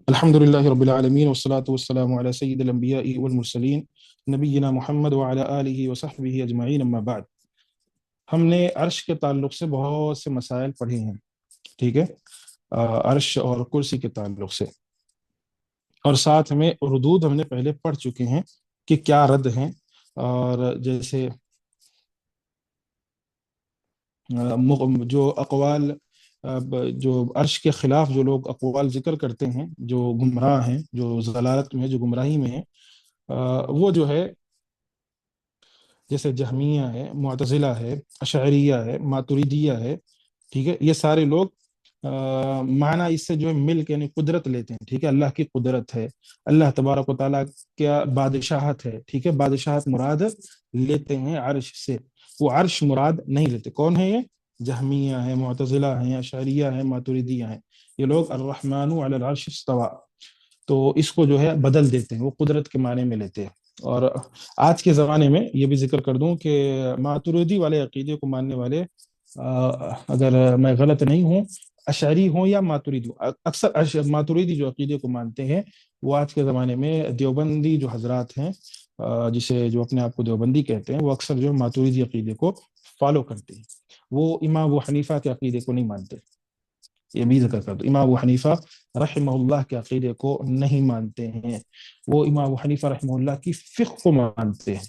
الحمد لله رب العالمين والصلاة والسلام على سيد الأنبياء والمرسلين نبينا محمد وعلى آله وصحبه أجمعين أما بعد. ہم نے عرش کے تعلق سے بہت سے مسائل پڑھے ہیں. ٹھیک ہے. عرش اور کرسی کے تعلق سے، اور ساتھ میں ردود ہم نے پہلے پڑھ چکے ہیں کہ کیا رد ہیں. اور جیسے جو اقوال، جو عرش کے خلاف جو لوگ اقوال ذکر کرتے ہیں، جو گمراہ ہیں، جو ضلالت میں، جو گمراہی میں ہیں، وہ جو ہے جیسے جہمیہ ہے، معتزلہ ہے، اشعریہ ہے، ماتریدیہ ہے. ٹھیک ہے. یہ سارے لوگ معنی اس سے جو ہے مل کے یعنی قدرت لیتے ہیں. ٹھیک ہے. اللہ کی قدرت ہے، اللہ تبارک و تعالیٰ کیا بادشاہت ہے. ٹھیک ہے. بادشاہت مراد لیتے ہیں عرش سے، وہ عرش مراد نہیں لیتے. کون ہے یہ؟ جہمیہ ہے، معتزلہ ہیں، اشعریہ ہیں، ماتریدیہ ہیں. یہ لوگ الرحمن علی العرش استوى، تو اس کو جو ہے بدل دیتے ہیں، وہ قدرت کے معنی میں لیتے ہیں. اور آج کے زمانے میں یہ بھی ذکر کر دوں کہ ماتریدی والے عقیدے کو ماننے والے، اگر میں غلط نہیں ہوں، اشعری ہوں یا ماتریدی ہوں، اکثر ماتریدی جو عقیدے کو مانتے ہیں وہ آج کے زمانے میں دیوبندی جو حضرات ہیں، جسے جو اپنے آپ کو دیوبندی کہتے ہیں، وہ اکثر جو ماتریدی عقیدے کو فالو کرتے ہیں. وہ امام ابو حنیفہ کے عقیدے کو نہیں مانتے. یہ بھی ذکر کر دو، امام ابو حنیفہ رحمہ اللہ کے عقیدے کو نہیں مانتے ہیں. وہ امام ابو حنیفہ رحمہ اللہ کی فقہ کو مانتے ہیں،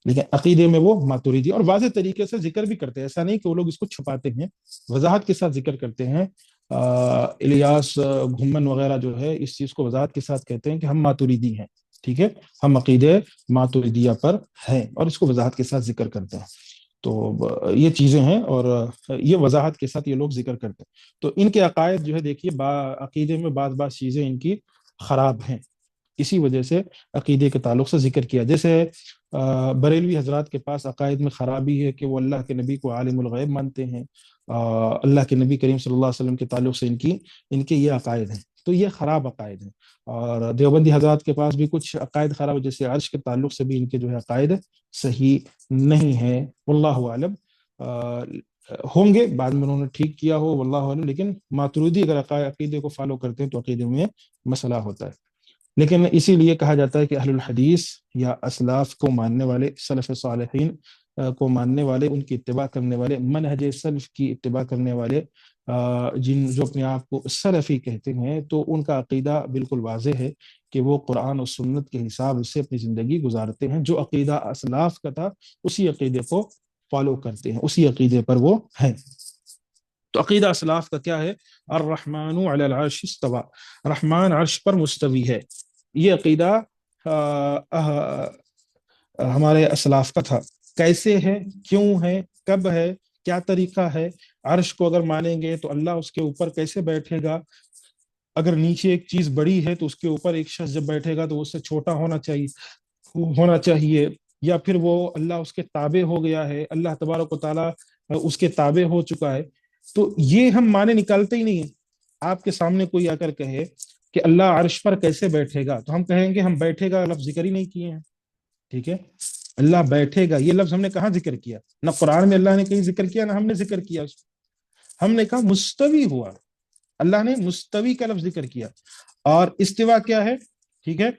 لیکن عقیدے میں وہ ماتریدی، اور واضح طریقے سے ذکر بھی کرتے ہیں. ایسا نہیں کہ وہ لوگ اس کو چھپاتے ہیں، وضاحت کے ساتھ ذکر کرتے ہیں. الیاس گھمن وغیرہ جو ہے اس چیز کو وضاحت کے ساتھ کہتے ہیں کہ ہم ماتریدی ہیں. ٹھیک ہے. ہم عقیدے ماتریدیہ پر ہیں، اور اس کو وضاحت کے ساتھ ذکر کرتے ہیں. تو یہ چیزیں ہیں، اور یہ وضاحت کے ساتھ یہ لوگ ذکر کرتے ہیں. تو ان کے عقائد جو ہے دیکھیے، عقیدے میں بعض چیزیں ان کی خراب ہیں، اسی وجہ سے عقیدے کے تعلق سے ذکر کیا. جیسے بریلوی حضرات کے پاس عقائد میں خرابی ہے کہ وہ اللہ کے نبی کو عالم الغیب مانتے ہیں. اللہ کے نبی کریم صلی اللہ علیہ وسلم کے تعلق سے ان کے یہ عقائد ہیں. تو یہ خراب عقائد ہیں. اور دیوبندی حضرات کے پاس بھی کچھ عقائد خراب، جیسے عرش کے تعلق سے بھی ان کے جو ہے عقائد صحیح نہیں ہے. واللہ عالم. ہوں گے بعد میں انہوں نے ٹھیک کیا ہو، واللہ عالم. لیکن ماتریدی اگر عقیدے کو فالو کرتے ہیں تو عقیدے میں مسئلہ ہوتا ہے. لیکن اسی لیے کہا جاتا ہے کہ اہل الحدیث یا اسلاف کو ماننے والے، سلف صالحین کو ماننے والے، ان کی اتباع کرنے والے، منہج سلف کی اتباع کرنے والے، جو اپنے آپ کو سلفی کہتے ہیں، تو ان کا عقیدہ بالکل واضح ہے کہ وہ قرآن و سنت کے حساب سے اپنی زندگی گزارتے ہیں. جو عقیدہ اسلاف کا تھا اسی عقیدے کو فالو کرتے ہیں، اسی عقیدے پر وہ ہیں. تو عقیدہ اسلاف کا کیا ہے؟ الرحمن علی العرش استوى، رحمان عرش پر مستوی ہے. یہ عقیدہ ہمارے اسلاف کا تھا. کیسے ہے، کیوں ہے، کب ہے، کیا طریقہ ہے؟ عرش کو اگر مانیں گے تو اللہ اس کے اوپر کیسے بیٹھے گا؟ اگر نیچے ایک چیز بڑی ہے تو اس کے اوپر ایک شخص جب بیٹھے گا تو اس سے چھوٹا ہونا چاہیے، یا پھر وہ اللہ اس کے تابع ہو گیا ہے، اللہ تبارک و تعالیٰ اس کے تابع ہو چکا ہے. تو یہ ہم معنی نکالتے ہی نہیں ہیں. آپ کے سامنے کوئی آ کر کہے کہ اللہ عرش پر کیسے بیٹھے گا، تو ہم کہیں گے ہم بیٹھے گا لفظ ذکر ہی نہیں کیے ہیں. ٹھیک ہے. اللہ بیٹھے گا یہ لفظ ہم نے کہاں ذکر کیا؟ نہ قرآن میں اللہ نے کہیں ذکر کیا، نہ ہم نے ذکر کیا. ہم نے کہا مستوی ہوا، اللہ نے مستوی کا لفظ ذکر کیا. اور استوا کیا ہے؟ ٹھیک ہے.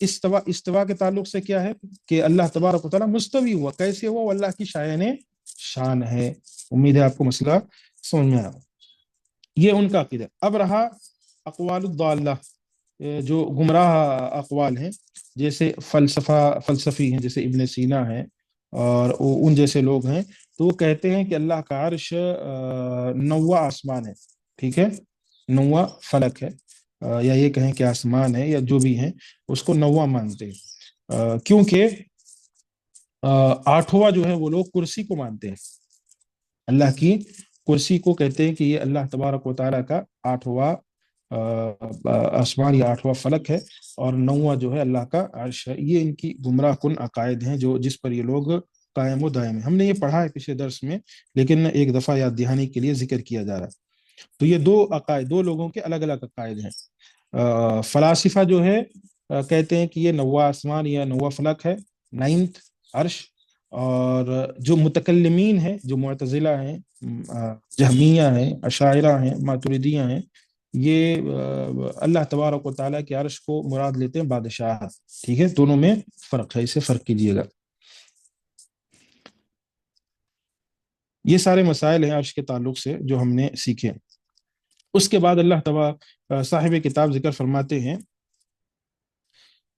استوا کے تعلق سے کیا ہے کہ اللہ تبارک و تعالیٰ مستوی ہوا. کیسے ہوا؟ وہ اللہ کی شان ہے. امید ہے آپ کو مسئلہ سمجھ میں آیا. یہ ان کا عقیدہ. اب رہا اقوال الضالہ، جو گمراہ اقوال ہیں، جیسے فلسفی ہیں، جیسے ابن سینا ہیں اور ان جیسے لوگ ہیں. تو وہ کہتے ہیں کہ اللہ کا عرش نواں آسمان ہے. ٹھیک ہے. نواں فلک ہے، یا یہ کہیں کہ آسمان ہے، یا جو بھی ہیں اس کو نواں مانتے ہیں. کیونکہ آٹھواں جو ہے وہ لوگ کرسی کو مانتے ہیں. اللہ کی کرسی کو کہتے ہیں کہ یہ اللہ تبارک و تعالیٰ کا آٹھواں آسمان یا آٹھواں فلک ہے، اور نواں جو ہے اللہ کا عرش ہے. یہ ان کی گمراہ کن عقائد ہیں جس پر یہ لوگ قائم و دائم ہیں. ہم نے یہ پڑھا ہے پچھلے درس میں، لیکن ایک دفعہ یاد دہانی کے لیے ذکر کیا جا رہا ہے. تو یہ دو عقائد، دو لوگوں کے الگ الگ عقائد ہیں. فلاسفہ جو ہے کہتے ہیں کہ یہ نواں آسمان یا نواں فلک ہے، 9th عرش. اور جو متکلمین ہیں، جو معتزلہ ہیں، جہمیہ ہیں، اشاعرہ ہیں، ماتریدیہ ہیں، یہ اللہ تبارک و تعالیٰ کے عرش کو مراد لیتے ہیں بادشاہ. ٹھیک ہے، دونوں میں فرق ہے، اسے فرق کیجیے گا. یہ سارے مسائل ہیں عرش کے تعلق سے جو ہم نے سیکھے. اس کے بعد اللہ تبارک صاحب کتاب ذکر فرماتے ہیں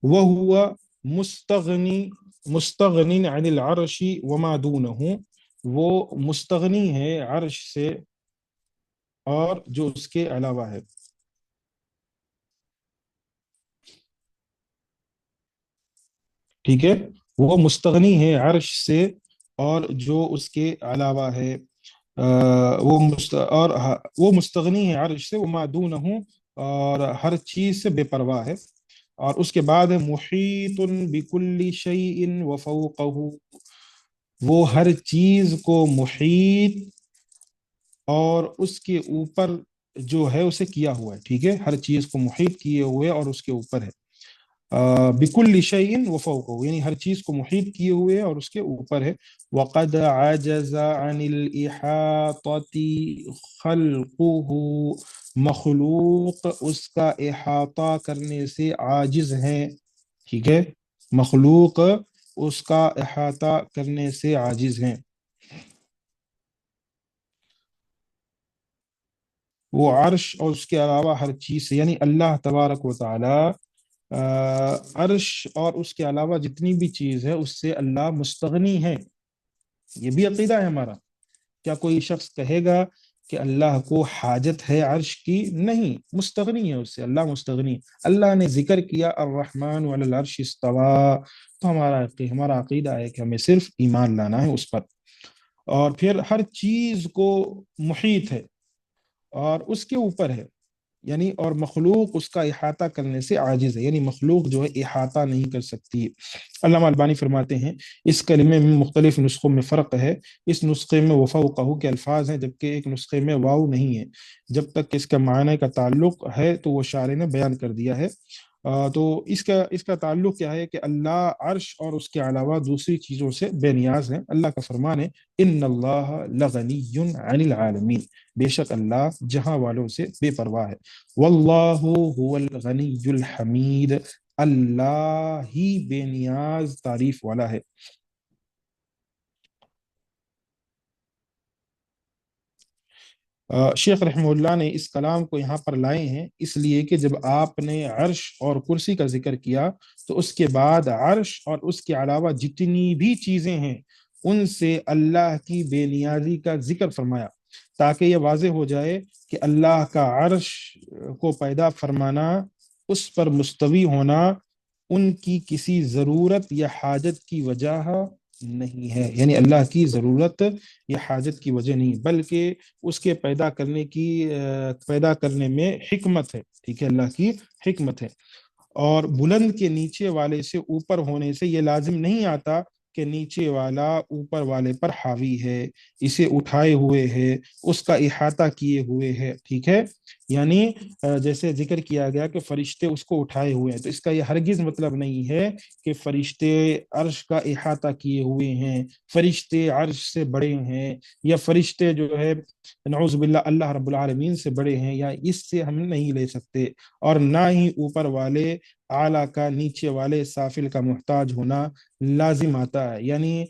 وَهُوَ مستغنی مستغنی عن العرش وما دونه، وہ مستغنی ہے عرش سے اور جو اس کے علاوہ ہے. ٹھیک ہے، وہ مستغنی ہے عرش سے اور جو اس کے علاوہ ہے. وہ مستغنی ہے عرش سے وما دونہ، اور ہر چیز سے بے پرواہ ہے. اور اس کے بعد ہے محیط بکل شیء وفوقہ، وہ ہر چیز کو محیط اور اس کے اوپر جو ہے اسے کیا ہوا ہے. ٹھیک ہے، ہر چیز کو محیط کیے ہوئے اور اس کے اوپر ہے. بکل شیء وفوقہ، یعنی ہر چیز کو محیط کیے ہوئے اور اس کے اوپر ہے. وقد عجز عن الاحاطة خلقه، مخلوق اس کا احاطہ کرنے سے عاجز ہیں. ٹھیک ہے، مخلوق اس کا احاطہ کرنے سے عاجز ہیں. وہ عرش اور اس کے علاوہ ہر چیز سے، یعنی اللہ تبارک و تعالی عرش اور اس کے علاوہ جتنی بھی چیز ہے اس سے اللہ مستغنی ہے. یہ بھی عقیدہ ہے ہمارا. کیا کوئی شخص کہے گا کہ اللہ کو حاجت ہے عرش کی؟ نہیں، مستغنی ہے اس سے. اللہ مستغنی. اللہ نے ذکر کیا الرحمن علی العرش استوى، تو ہمارا عقیدہ ہے کہ ہمیں صرف ایمان لانا ہے اس پر. اور پھر ہر چیز کو محیط ہے اور اس کے اوپر ہے، یعنی اور مخلوق اس کا احاطہ کرنے سے عاجز ہے، یعنی مخلوق جو ہے احاطہ نہیں کر سکتی. علامہ البانی فرماتے ہیں اس کلمے میں مختلف نسخوں میں فرق ہے. اس نسخے میں وفوقہ کے الفاظ ہیں جبکہ ایک نسخے میں واو نہیں ہے. جب تک کہ اس کا معنی کا تعلق ہے تو وہ شارح نے بیان کر دیا ہے. تو اس کا تعلق کیا ہے کہ اللہ عرش اور اس کے علاوہ دوسری چیزوں سے بے نیاز ہیں. اللہ کا فرمان ہے ان اللہ لغنی عن العالمین، بے شک اللہ جہاں والوں سے بے پرواہ ہے. واللہ هو الغنی الحمید، اللہ ہی بے نیاز تعریف والا ہے. شیخ رحمہ اللہ نے اس کلام کو یہاں پر لائے ہیں اس لیے کہ جب آپ نے عرش اور کرسی کا ذکر کیا تو اس کے بعد عرش اور اس کے علاوہ جتنی بھی چیزیں ہیں ان سے اللہ کی بے نیازی کا ذکر فرمایا، تاکہ یہ واضح ہو جائے کہ اللہ کا عرش کو پیدا فرمانا، اس پر مستوی ہونا ان کی کسی ضرورت یا حاجت کی وجہ نہیں ہے. یعنی اللہ کی ضرورت یا حاجت کی وجہ نہیں، بلکہ اس کے پیدا کرنے میں حکمت ہے. ٹھیک ہے، اللہ کی حکمت ہے. اور بلند کے نیچے والے سے اوپر ہونے سے یہ لازم نہیں آتا کہ نیچے والا اوپر والے پر حاوی ہے، اسے اٹھائے ہوئے ہے، اس کا احاطہ کیے ہوئے ہے. ٹھیک ہے، یعنی جیسے ذکر کیا گیا کہ فرشتے اس کو اٹھائے ہوئے ہیں، تو اس کا یہ ہرگز مطلب نہیں ہے کہ فرشتے عرش کا احاطہ کیے ہوئے ہیں، فرشتے عرش سے بڑے ہیں، یا فرشتے جو ہے نعوذ باللہ اللہ رب العالمین سے بڑے ہیں، یا اس سے ہم نہیں لے سکتے. اور نہ ہی اوپر والے اعلیٰ کا نیچے والے سافل کا محتاج ہونا لازم آتا ہے. یعنی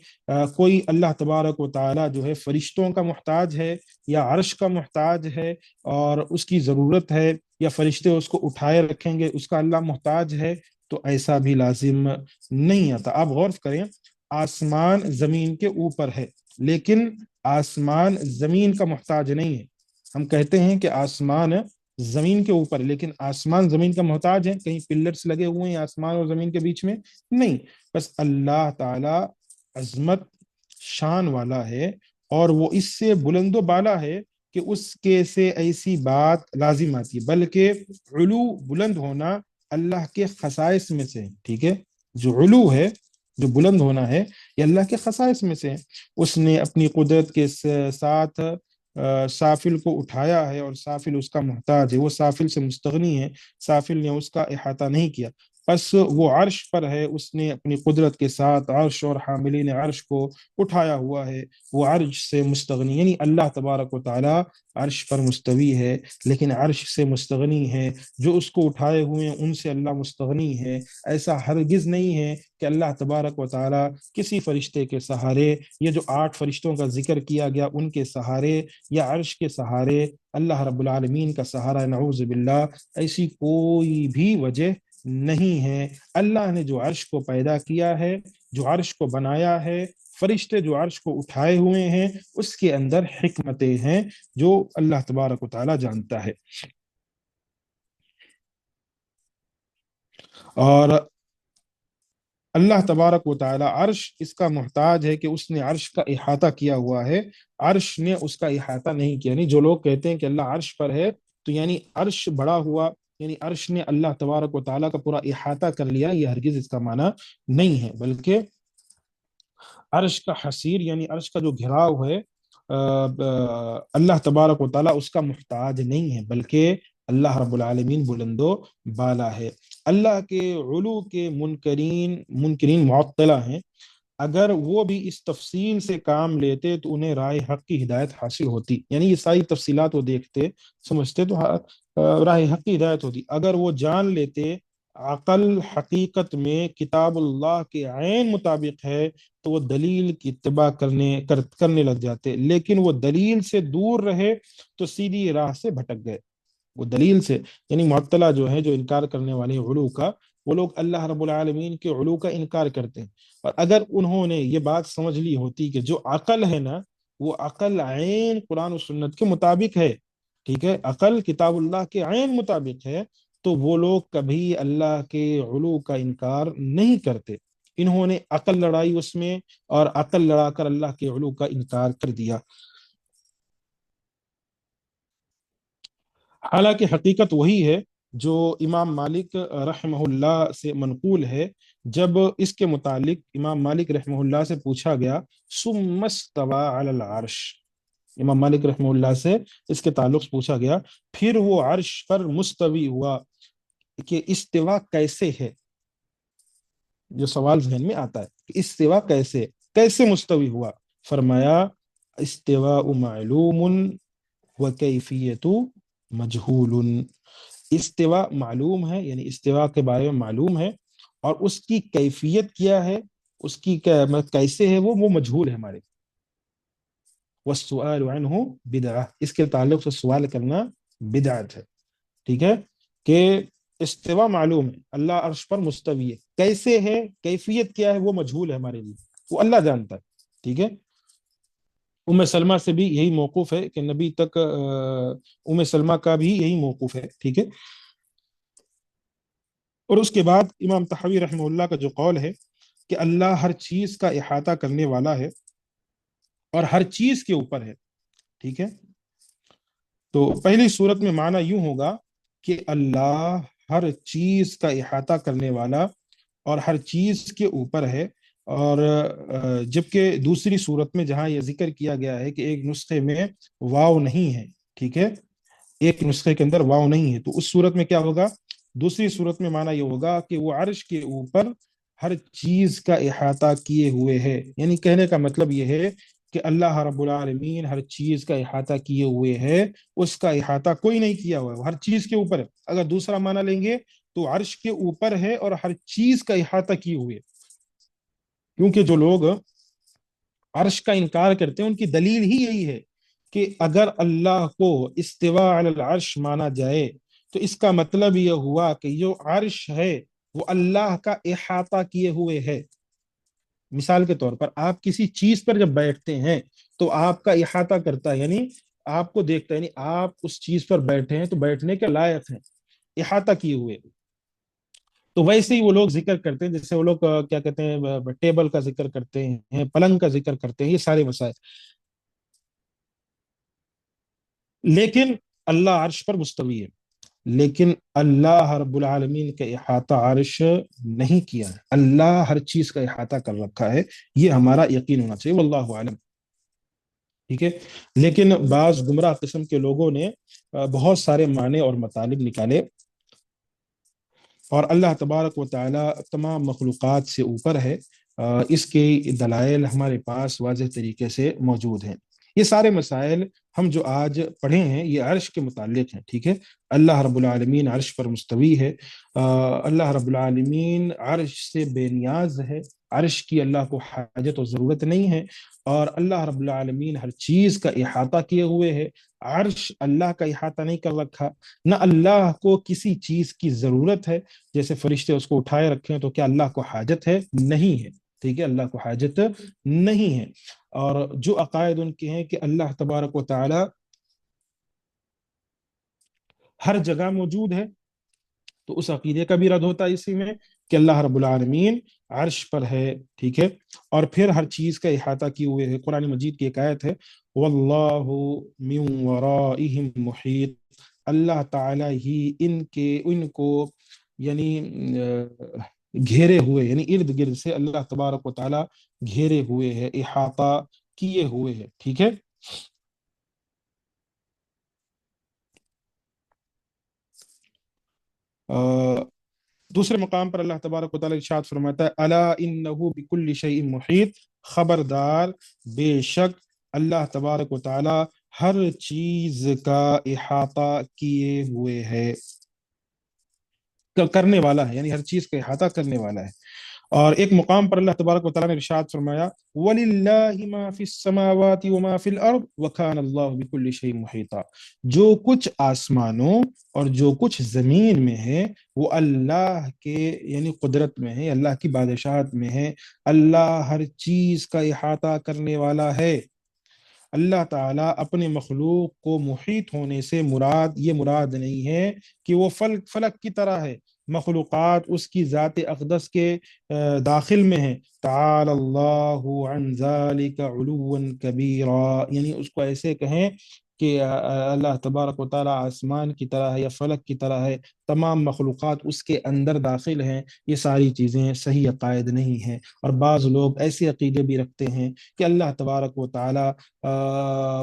کوئی اللہ تبارک و تعالی جو ہے فرشتوں کا محتاج ہے یا عرش کا محتاج ہے اور اس کی ضرورت ہے، یا فرشتے اس کو اٹھائے رکھیں گے اس کا اللہ محتاج ہے، تو ایسا بھی لازم نہیں آتا. آپ غور کریں، آسمان زمین کے اوپر ہے لیکن آسمان زمین کا محتاج نہیں ہے. ہم کہتے ہیں کہ آسمان زمین کے اوپر، لیکن آسمان زمین کا محتاج ہے؟ کہیں پلرز لگے ہوئے ہیں آسمان اور زمین کے بیچ میں؟ نہیں. بس اللہ تعالی عظمت شان والا ہے اور وہ اس سے بلند و بالا ہے کہ اس کے سے ایسی بات لازم آتی ہے، بلکہ علو بلند ہونا اللہ کے خصائص میں سے. ٹھیک ہے، جو علو ہے، جو بلند ہونا ہے، یہ اللہ کے خصائص میں سے. اس نے اپنی قدرت کے ساتھ سافل کو اٹھایا ہے اور سافل اس کا محتاج ہے، وہ سافل سے مستغنی ہے، سافل نے اس کا احاطہ نہیں کیا. بس وہ عرش پر ہے، اس نے اپنی قدرت کے ساتھ عرش اور حاملین عرش کو اٹھایا ہوا ہے، وہ عرش سے مستغنی، یعنی اللہ تبارک و تعالی عرش پر مستوی ہے لیکن عرش سے مستغنی ہے، جو اس کو اٹھائے ہوئے ہیں ان سے اللہ مستغنی ہے۔ ایسا ہرگز نہیں ہے کہ اللہ تبارک و تعالی کسی فرشتے کے سہارے، یہ جو 8 فرشتوں کا ذکر کیا گیا ان کے سہارے یا عرش کے سہارے اللہ رب العالمین کا سہارا، نعوذ باللہ، ایسی کوئی بھی وجہ نہیں ہے۔ اللہ نے جو عرش کو پیدا کیا ہے، جو عرش کو بنایا ہے، فرشتے جو عرش کو اٹھائے ہوئے ہیں، اس کے اندر حکمتیں ہیں جو اللہ تبارک و تعالی جانتا ہے۔ اور اللہ تبارک و تعالی عرش اس کا محتاج ہے کہ اس نے عرش کا احاطہ کیا ہوا ہے، عرش نے اس کا احاطہ نہیں کیا۔ یعنی جو لوگ کہتے ہیں کہ اللہ عرش پر ہے تو یعنی عرش بڑا ہوا، یعنی عرش نے اللہ تبارک و تعالیٰ کا پورا احاطہ کر لیا، یہ ہرگز اس کا معنی نہیں ہے، بلکہ عرش کا حصیر یعنی عرش کا جو گھراؤ ہے، اللہ تبارک و تعالیٰ اس کا محتاج نہیں ہے، بلکہ اللہ رب العالمین بلند و بالا ہے۔ اللہ کے علو کے منکرین معطلہ ہیں، اگر وہ بھی اس تفصیل سے کام لیتے تو انہیں راہ حق کی ہدایت حاصل ہوتی، یعنی یہ ساری تفصیلات وہ دیکھتے سمجھتے تو راہ حق کی ہدایت ہوتی۔ اگر وہ جان لیتے عقل حقیقت میں کتاب اللہ کے عین مطابق ہے تو وہ دلیل کی اتباع کرنے لگ جاتے، لیکن وہ دلیل سے دور رہے تو سیدھی راہ سے بھٹک گئے۔ وہ دلیل سے، یعنی معطلہ جو ہے، جو انکار کرنے والے علو کا، وہ لوگ اللہ رب العالمین کے علو کا انکار کرتے ہیں۔ اور اگر انہوں نے یہ بات سمجھ لی ہوتی کہ جو عقل ہے نا، وہ عقل عین قرآن و سنت کے مطابق ہے، ٹھیک ہے، عقل کتاب اللہ کے عین مطابق ہے، تو وہ لوگ کبھی اللہ کے علو کا انکار نہیں کرتے۔ انہوں نے عقل لڑائی اس میں، اور عقل لڑا کر اللہ کے علو کا انکار کر دیا۔ حالانکہ حقیقت وہی ہے جو امام مالک رحمہ اللہ سے منقول ہے۔ جب اس کے متعلق امام مالک رحمہ اللہ سے پوچھا گیا، ثم استوى علی العرش، امام مالک رحمہ اللہ سے اس کے تعلق سے پوچھا گیا، پھر وہ عرش پر مستوی ہوا، کہ استوا کیسے ہے، جو سوال ذہن میں آتا ہے کہ استوا کیسے مستوی ہوا؟ فرمایا استواء معلوم وکیفیت مجہول، استوا معلوم ہے، یعنی استوا کے بارے میں معلوم ہے، اور اس کی کیفیت کیا ہے، اس کی کیسے ہے، وہ مجہول ہے ہمارے۔ والسؤال عنہ بدعہ، اس کے تعلق سے سوال کرنا بدعت ہے، ٹھیک ہے، کہ استوا معلوم ہے، اللہ عرش پر مستوی ہے، کیسے ہے، کیفیت کیا ہے، وہ مجہول ہے ہمارے لیے، وہ اللہ جانتا ہے، ٹھیک ہے۔ ام سلمہ سے بھی یہی موقوف ہے کہ نبی تک، ام سلمہ کا بھی یہی موقوف ہے، ٹھیک ہے۔ اور اس کے بعد امام تحوی رحمہ اللہ کا جو قول ہے کہ اللہ ہر چیز کا احاطہ کرنے والا ہے اور ہر چیز کے اوپر ہے، ٹھیک ہے۔ تو پہلی صورت میں معنی یوں ہوگا کہ اللہ ہر چیز کا احاطہ کرنے والا اور ہر چیز کے اوپر ہے، اور جبکہ دوسری صورت میں جہاں یہ ذکر کیا گیا ہے کہ ایک نسخے میں واو نہیں ہے، ٹھیک ہے، ایک نسخے کے اندر واو نہیں ہے، تو اس صورت میں کیا ہوگا؟ دوسری صورت میں معنی یہ ہوگا کہ وہ عرش کے اوپر ہر چیز کا احاطہ کیے ہوئے ہے، یعنی کہنے کا مطلب یہ ہے کہ اللہ رب العالمین ہر چیز کا احاطہ کیے ہوئے ہے، اس کا احاطہ کوئی نہیں کیا ہوا ہے، وہ ہر چیز کے اوپر ہے۔ اگر دوسرا معنی لیں گے تو عرش کے اوپر ہے اور ہر چیز کا احاطہ کیے ہوئے، کیونکہ جو لوگ عرش کا انکار کرتے ہیں ان کی دلیل ہی یہی ہے کہ اگر اللہ کو استوا علی العرش مانا جائے تو اس کا مطلب یہ ہوا کہ جو عرش ہے وہ اللہ کا احاطہ کیے ہوئے ہے۔ مثال کے طور پر آپ کسی چیز پر جب بیٹھتے ہیں تو آپ کا احاطہ کرتا ہے، یعنی آپ کو دیکھتا ہے، یعنی آپ اس چیز پر بیٹھے ہیں تو بیٹھنے کے لائق ہیں، احاطہ کیے ہوئے۔ تو ویسے ہی وہ لوگ ذکر کرتے ہیں، جیسے وہ لوگ کیا کہتے ہیں، ٹیبل کا ذکر کرتے ہیں، پلنگ کا ذکر کرتے ہیں، یہ سارے مسائل، لیکن اللہ عرش پر مستوی ہے، لیکن اللہ رب العالمین کا احاطہ عرش نہیں کیا ہے، اللہ ہر چیز کا احاطہ کر رکھا ہے، یہ ہمارا یقین ہونا چاہیے، واللہ عالم، ٹھیک ہے۔ لیکن بعض گمراہ قسم کے لوگوں نے بہت سارے معنی اور مطالب نکالے، اور اللہ تبارک و تعالی تمام مخلوقات سے اوپر ہے، اس کے دلائل ہمارے پاس واضح طریقے سے موجود ہیں۔ یہ سارے مسائل ہم جو آج پڑھے ہیں یہ عرش کے متعلق ہیں، ٹھیک ہے۔ اللہ رب العالمین عرش پر مستوی ہے، اللہ رب العالمین عرش سے بے نیاز ہے، عرش کی اللہ کو حاجت و ضرورت نہیں ہے، اور اللہ رب العالمین ہر چیز کا احاطہ کیے ہوئے ہے۔ عرش اللہ کا احاطہ نہیں کر رکھا، نہ اللہ کو کسی چیز کی ضرورت ہے جیسے فرشتے اس کو اٹھائے رکھے ہیں، تو کیا اللہ کو حاجت ہے؟ نہیں ہے، ٹھیک ہے، اللہ کو حاجت نہیں ہے۔ اور جو عقائد ان کے ہیں کہ اللہ تبارک و تعالی ہر جگہ موجود ہے، تو اس عقیدے کا بھی رد ہوتا ہے اسی میں کہ اللہ رب العالمین عرش پر ہے، ٹھیک ہے، اور پھر ہر چیز کا احاطہ کیے ہوئے ہے۔ قرآن مجید کی ایک آیت ہے، واللہ من ورائہم محیط، اللہ تعالی ہی ان کو یعنی گھیرے ہوئے، یعنی ارد گرد سے اللہ تبارک و تعالی گھیرے ہوئے ہے، احاطہ کیے ہوئے ہے، ٹھیک ہے۔ دوسرے مقام پر اللہ تبارک و تعالی ارشاد فرماتا ہے، الا انہ بکل شیء محیط، خبردار، بے شک اللہ تبارک و تعالی ہر چیز کا احاطہ کیے ہوئے ہے، کرنے والا ہے، یعنی ہر چیز کا احاطہ کرنے والا ہے۔ اور ایک مقام پر اللہ تبارک و تعالیٰ نے ارشاد فرمایا، وَلِلَّهِ مَا فِي السَّمَاوَاتِ وَمَا فِي الْأَرْضِ وَكَانَ اللَّهُ بِكُلِّ شَيْءٍ مُحِيطًا، جو کچھ آسمانوں اور جو کچھ زمین میں ہے وہ اللہ کے یعنی قدرت میں ہے، اللہ کی بادشاہت میں ہے، اللہ ہر چیز کا احاطہ کرنے والا ہے۔ اللہ تعالیٰ اپنے مخلوق کو محیط ہونے سے مراد یہ مراد نہیں ہے کہ وہ فلک کی طرح ہے، مخلوقات اس کی ذات اقدس کے داخل میں ہیں۔ تعالی اللہ عن ذلک علوا کبیرا، یعنی اس کو ایسے کہیں کہ اللہ تبارک و تعالیٰ آسمان کی طرح ہے یا فلک کی طرح ہے، تمام مخلوقات اس کے اندر داخل ہیں، یہ ساری چیزیں صحیح عقائد نہیں ہیں۔ اور بعض لوگ ایسے عقیدے بھی رکھتے ہیں کہ اللہ تبارک و تعالیٰ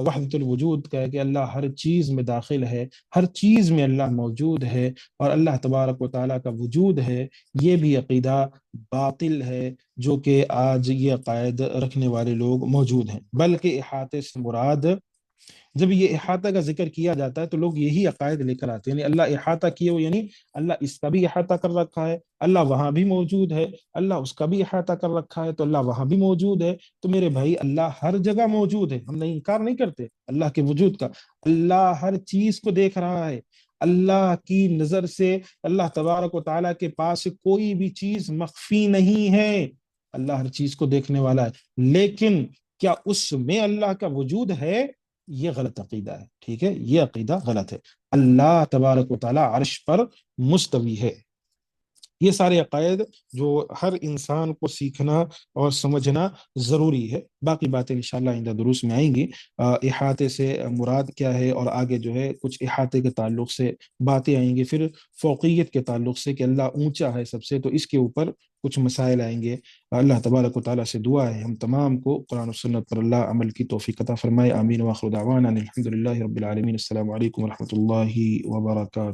وحدت الوجود کا ہے، کہ اللہ ہر چیز میں داخل ہے، ہر چیز میں اللہ موجود ہے اور اللہ تبارک و تعالیٰ کا وجود ہے۔ یہ بھی عقیدہ باطل ہے جو کہ آج یہ عقائد رکھنے والے لوگ موجود ہیں۔ بلکہ احاطے سے مراد، جب یہ احاطہ کا ذکر کیا جاتا ہے تو لوگ یہی عقائد لے کر آتے ہیں، یعنی اللہ احاطہ کیے ہوئے، یعنی اللہ اس کا بھی احاطہ کر رکھا ہے، اللہ وہاں بھی موجود ہے، اللہ اس کا بھی احاطہ کر رکھا ہے تو اللہ وہاں بھی موجود ہے۔ تو میرے بھائی اللہ ہر جگہ موجود ہے، ہم نہیں انکار نہیں کرتے اللہ کے وجود کا، اللہ ہر چیز کو دیکھ رہا ہے، اللہ کی نظر سے اللہ تبارک و تعالیٰ کے پاس کوئی بھی چیز مخفی نہیں ہے، اللہ ہر چیز کو دیکھنے والا ہے۔ لیکن کیا اس میں اللہ کا وجود ہے؟ یہ غلط عقیدہ ہے، ٹھیک ہے، یہ عقیدہ غلط ہے۔ اللہ تبارک و تعالیٰ عرش پر مستوی ہے۔ یہ سارے عقائد جو ہر انسان کو سیکھنا اور سمجھنا ضروری ہے۔ باقی باتیں انشاءاللہ آئندہ دروس میں آئیں گی، احاطے سے مراد کیا ہے، اور آگے جو ہے کچھ احاطے کے تعلق سے باتیں آئیں گی، پھر فوقیت کے تعلق سے کہ اللہ اونچا ہے سب سے، تو اس کے اوپر کچھ مسائل آئیں گے۔ اللہ تبارک و تعالیٰ سے دعا ہے ہم تمام کو قرآن و سنت پر اللہ عمل کی توفیق عطا فرمائے، آمین، وآخر دعوانا الحمد للہ رب العالمین۔ السلام علیکم ورحمۃ اللہ وبرکاتہ۔